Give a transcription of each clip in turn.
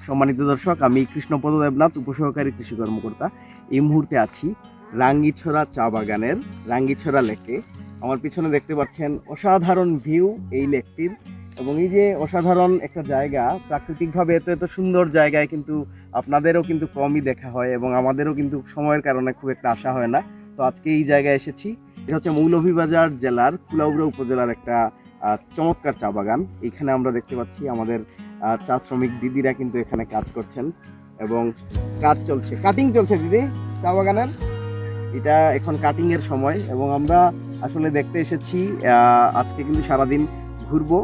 সম্মানিত দর্শক, আমি কৃষ্ণপদ দেবনাথ, উপসহকারী কৃষি কর্মকর্তা। এই মুহূর্তে আছি রাঙ্গিছড়া চা বাগানের রাঙ্গিছড়া লেকে। আমার পিছনে দেখতে পাচ্ছেন অসাধারণ ভিউ এই লেকটির, এবং এই যে অসাধারণ একটা জায়গা, প্রাকৃতিকভাবে এত এত সুন্দর জায়গায় কিন্তু আপনাদেরও কিন্তু কমই দেখা হয়, এবং আমাদেরও কিন্তু সময়ের কারণে খুব একটা আসা হয় না। তো আজকে এই জায়গায় এসেছি। এটা হচ্ছে মৌলভীবাজার জেলার কুলাউড়া উপজেলার একটা চমৎকার চা বাগান। এখানে আমরা দেখতে পাচ্ছি আমাদের চা শ্রমিক দিদিরা কিন্তু এখানে কাজ করছেন, এবং কাজ চলছে, কাটিং চলছে দিদি চা বাগানের। এটা এখন কাটিং এর সময়, এবং আমরা আসলে দেখতে এসেছি। আজকে কিন্তু সারাদিন ঘুরবো,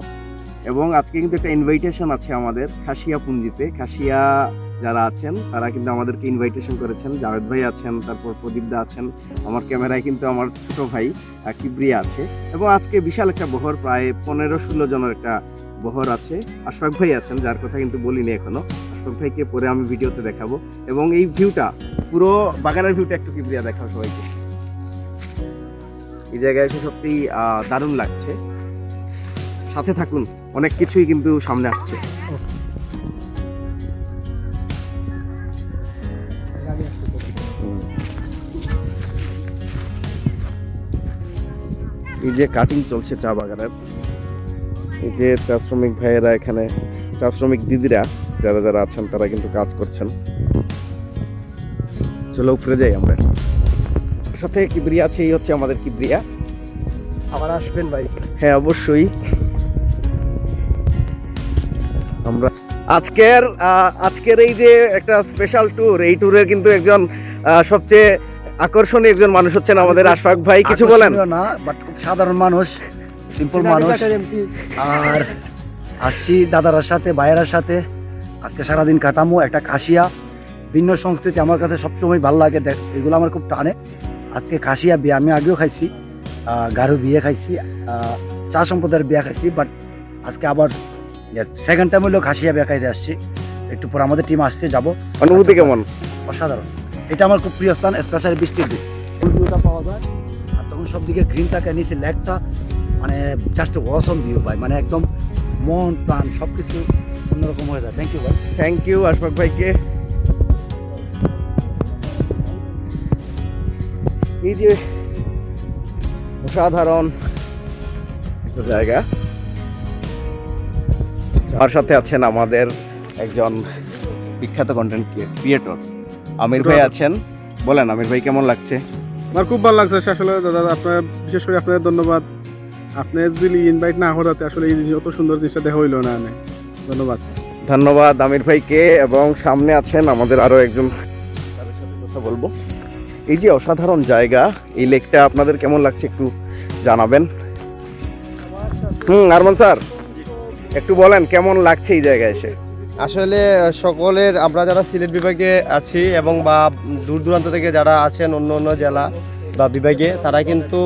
এবং আজকে কিন্তু একটা ইনভাইটেশন আছে আমাদের খাসিয়া পুঞ্জিতে। খাসিয়া যারা আছেন তারা কিন্তু আমাদেরকে ইনভাইটেশন করেছেন। জাভেদ ভাই আছেন, তারপর প্রদীপ দা আছেন, আমার ক্যামেরায় কিন্তু আমার ছোট ভাই কিবরিয়া আছে, এবং আজকে বিশাল একটা বহর, প্রায় 15-16 জনের একটা বহর আছে। আশফাক ভাই আছেন, যার কথা কিন্তু বলিনি এখনো। আশফাক ভাইকে পরে আমি ভিডিওতে দেখাবো, এবং এই ভিউটা, পুরো বাগানের ভিউটা একটু কিবরিয়া দেখাও সবাইকে। এই জায়গায় এসে সত্যি দারুণ লাগছে। সাথে থাকুন, অনেক কিছুই কিন্তু সামনে আসছে। এই যে কাটিং চলছে চা বাগানের, এই যে চা শ্রমিক ভাইয়েরা এখানে, চা শ্রমিক দিদিরা যারা যারা আছেন তারা কিন্তু কাজ করছেন। চলো উপরে যাই আমরা। সাথে কিবরিয়া আছে, এই হচ্ছে আমাদের কিবরিয়া। আবার আসবেন ভাই? হ্যাঁ, অবশ্যই। আমরা আজকের এই যে একটা স্পেশাল ট্যুর, এই ট্যুরে কিন্তু একজন সবচেয়ে আকর্ষণীয় একজন মানুষ হচ্ছেন আমাদের আশফাক ভাই। কিছু বলেন? না, বাট খুব সাধারণ মানুষ, সিম্পল মানুষ। আর আসছি দাদার সাথে, ভাইয়ের সাথে। আজকে সারাদিন কাটামো। একটা খাসিয়া ভিন্ন সংস্কৃতি আমার কাছে সবসময় ভালো লাগে, এগুলো আমার খুব টানে। আজকে খাসিয়া বিয়ে আমি আগেও খাইছি, গারো বিয়ে খাইছি, চা সম্প্রদায়ের বিয়ে খাইছি, বাট আজকে আবার সেকেন্ড টাইম হলেও খাসিয়া বিয়ে খাইতে আসছি। একটু পর আমাদের টিম আসতে যাবো। অনুভূতি কেমন? অসাধারণ। এটা আমার খুব প্রিয় স্থান, স্পেশালি বৃষ্টির দিন ফুল ভিউটা পাওয়া যায়, আর তখন সব দিকে গ্রিন থাকে, নিচে লেকটা, মানে জাস্ট অসম ভিউ ভাই, মানে একদম মন প্রাণ সব কিছু অন্যরকম হয়ে যায়। থ্যাংক ইউ ভাই। থ্যাংক ইউ আশফাক ভাইকে। এই যে অসাধারণ একটা জায়গা, আমার সাথে আছেন আমাদের একজন বিখ্যাত কন্টেন্ট ক্রিয়েটর আমির ভাই আছেন। বলেন আমির ভাই, কেমন লাগছে? আমার খুব ভালো লাগছে আসলে দাদা। আপনার বিশেষ করে আপনাদের ধন্যবাদ। আপনি যদি ইনভাইট না করাতে আসলে এই অত সুন্দর জিনিসটা দেখা হইলো না। ধন্যবাদ। ধন্যবাদ আমির ভাইকে। এবং সামনে আছেন আমাদের আরো একজন, তাদের সাথে কথা বলবো। এই যে অসাধারণ জায়গা, এই লেকটা আপনাদের কেমন লাগছে একটু জানাবেন। আরমান স্যার, একটু বলেন কেমন লাগছে এই জায়গায় এসে? আসলে সকলের, আমরা যারা সিলেট বিভাগে আছি এবং বা দূর দূরান্ত থেকে যারা আছেন অন্য অন্য জেলা বা বিভাগে, তারা কিন্তু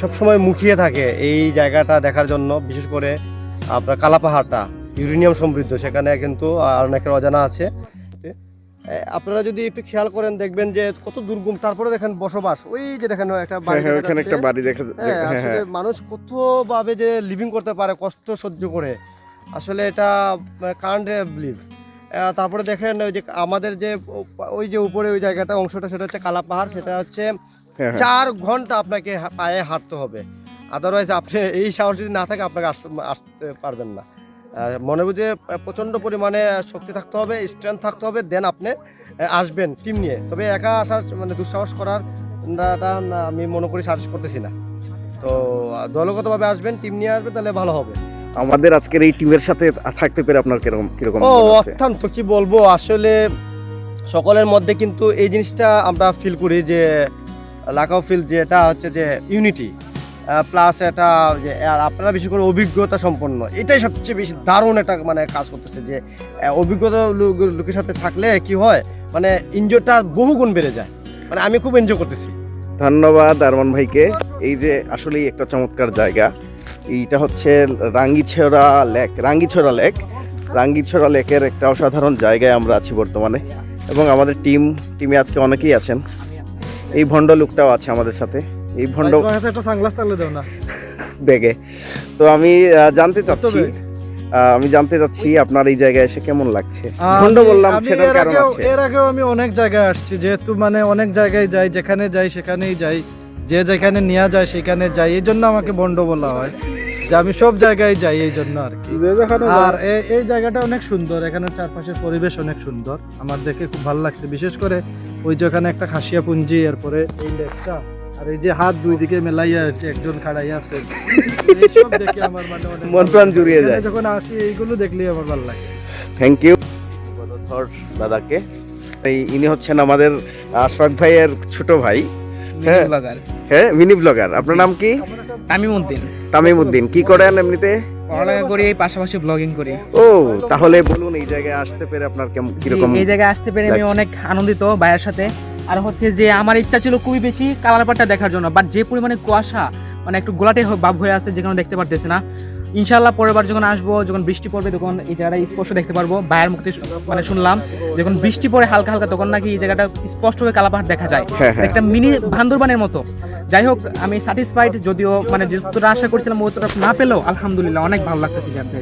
সবসময় মুখিয়ে থাকে এই জায়গাটা দেখার জন্য। বিশেষ করে আপনার কালাপাহাড়টা ইউরেনিয়াম সমৃদ্ধ, সেখানে কিন্তু অনেকের অজানা আছে। আপনারা যদি একটু খেয়াল করেন দেখবেন যে কত দুর্গম, তারপরে দেখেন বসবাস, ওই যে দেখেন একটা বাড়ি দেখা যাচ্ছে। আসলে মানুষ কতভাবে যে লিভিং করতে পারে কষ্ট সহ্য করে, আসলে এটা কান্ট বিলিভ। তারপরে দেখেন ওই যে আমাদের যে ওই যে উপরে ওই জায়গাটা অংশটা, সেটা হচ্ছে কালাপাহাড়। সেটা হচ্ছে 4 ঘন্টা আপনাকে পায়ে হাঁটতে হবে, আদারওয়াইজ আপনি এই সাহস যদি না থাকে আপনাকে আসতে পারবেন না। মনে বুঝে প্রচণ্ড পরিমাণে শক্তি থাকতে হবে, স্ট্রেংথ থাকতে হবে, দেন আপনি আসবেন টিম নিয়ে। তবে একা আসার মানে দুঃসাহস করার আমি মনে করি সাজেস্ট করতেছি না। তো দলগতভাবে আসবেন, টিম নিয়ে আসবেন, তাহলে ভালো হবে। আমাদের আজকের এই টিমের সাথে থাকতে পেরে আপনার কিরকম? অত্যন্ত, কি বলবো, আসলে সকলের মধ্যে কিন্তু এই জিনিসটা আমরা ফিল করি যে লাগাও ফিল, যেটা হচ্ছে যে ইউনিটি প্লাস এটা যে, আর আপনারা বিশেষ করে অভিজ্ঞতা সম্পন্ন, এটাই সবচেয়ে বেশি দারুণ একটা মানে কাজ করতেছে। যে অভিজ্ঞতা লোকের সাথে থাকলে কি হয়, মানে এনজয়টা বহুগুণ বেড়ে যায়। মানে আমি খুব এনজয় করতেছি। ধন্যবাদ আরমান ভাইকে। এই যে আসলেই একটা চমৎকার জায়গা, এইটা হচ্ছে রাঙ্গিছড়া লেকের একটা অসাধারণ জায়গায় আমরা আছি বর্তমানে, এবং আমাদের টিমে আজকে অনেকেই আছেন। এই ভণ্ড লোকটাও আছে আমাদের সাথে। এই ভণ্ড একটা সানগ্লাস তাহলে দাও না ব্যাগে। তো আমি জানতে চাচ্ছি আমি জানতে চাচ্ছি আপনার এই জায়গায় এসে কেমন লাগছে? ভন্ড বললাম, সেটার কারণ আছে। এর আগেও আমি অনেক জায়গায় আসছি, যেহেতু মানে অনেক জায়গায় যাই, যেখানে যাই সেখানেই যাই, যে যেখানে নিয়ে যায় সেখানে যাই, এই জন্য আমাকে বন্ড বলা হয়, যে আমি সব জায়গায় যাই এই জন্য আর কি। যে যেখানে আর এই জায়গাটা অনেক সুন্দর, এখানে চারপাশের পরিবেশ অনেক সুন্দর, আমার দেখে খুব ভালো লাগছে। বিশেষ করে ওই যে ওখানে একটা খাসিয়া পুঞ্জি, এরপরে এই লেকটা, আর এই যে হাত দুই দিকে মেলাইয়া আছে, একজন খাড়াই আছে, এইসব দেখে আমার মানে অনেক মন প্রাণ জুড়িয়ে এখানে যায়। যখন আসি এইগুলো দেখলেই আমার ভালো লাগে। থ্যাংক ইউ দাদাকে। ইনি হচ্ছেন আমাদের আশফাক ভাইয়ের ছোট ভাই। হ্যাঁ হ্যাঁ, মিনি ব্লগার। আপনার নাম কি? তামিমউদ্দিন। তামিমউদ্দিন। কি করেন এমনিতে? পড়ালেখা করি, পাশাপাশি ব্লগিং করি। ও, তাহলে বলুন এই জায়গায় আসতে পেরে আপনার কিরকম? এই জায়গায় আসতে পেরে আমি লাগছে? অনেক আনন্দিত ভাইয়ের সাথে। আর হচ্ছে যে আমার ইচ্ছা ছিল খুবই বেশি কালারপাটটা দেখার জন্য, বাট যে পরিমাণে কুয়াশা, মানে একটু গোলাটে ভাব হয়ে আছে, যেখানে দেখতে পারতেছি না। ইনশাআল্লাহ পরের বার যখন আসবো, যখন বৃষ্টি পড়বে, তখন এই জায়গাটা স্পষ্ট দেখতে পারবো। ভাইয়ের মুখে মানে শুনলাম যখন বৃষ্টি পড়ে হালকা হালকা, তখন নাকি এই জায়গাটা স্পষ্টভাবে কালাপাহাড় দেখা যায়, হ্যাঁ, হ্যাঁ। একটা মিনি বান্দরবানের মতো। যাই হোক, আমি স্যাটিসফাইড, যদিও মানে যতটা আশা করছিলাম অতটা না পেলেও আলহামদুলিল্লাহ অনেক ভালো লাগতেছে জানতে।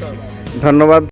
ধন্যবাদ।